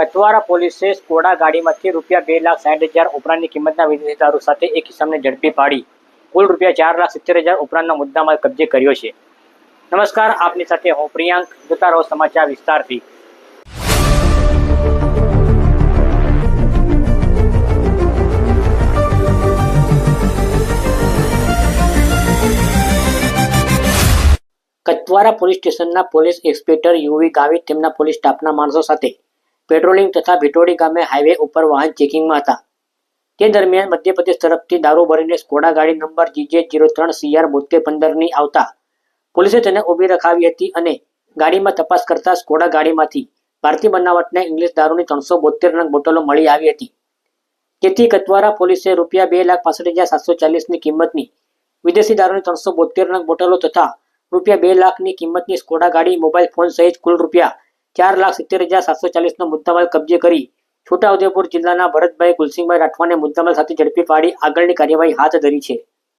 કચવારા પોલીસે સ્કોડા ગાડીમાંથી ₹2,60,000 ઉપરાંતની કિંમતના વિદેશી દારૂ સાથે એક ઇસમને ઝડપી પાડી કુલ ₹4,70,000 ઉપરાંતનો મુદ્દામાલ કબજે કર્યો છે. નમસ્કાર, આપની સાથે હું પ્રિયાંક. જોતા રહો સમાચાર વિસ્તારથી. કચવારા પોલીસ સ્ટેશનના પોલીસ ઇન્સ્પેક્ટર યુવી ગાવિત તેમના પોલીસ સ્ટાફના માણસો સાથે પેટ્રોલિંગ તથા ભીટોડી ગામે હાઈવે ઉપર વાહન ચેકિંગમાં હતા. તે દરમિયાન મધ્યપ્રદેશ તરફથી દારૂ ભરીને સ્કોડા ગાડી નંબર GJ03CR7215ની આવતા પોલીસે તેને ઊભી રખાવી હતી અને ગાડીમાં તપાસ કરતા સ્કોડા ગાડીમાંથી ભારતીય બનાવટના ઇંગ્લિશ દારૂની 372 નંગ બોટલો મળી આવી હતી. તેથી કચવારા પોલીસે ₹2,65,740ની કિંમતની વિદેશી દારૂની 372 નંગ બોટલો તથા ₹2,00,000ની કિંમતની સ્કોડા ગાડી, મોબાઈલ ફોન સહિત કુલ ₹4,70,740નો મુદ્દામાલ કબજે કરી છોટાઉદેપુર જિલ્લાના ભરતભાઈ ગુલસિંહભાઈ રાઠવાને મુદ્દામાલ સાથે ઝડપી પાડી આગળની કાર્યવાહી હાથ ધરી છે.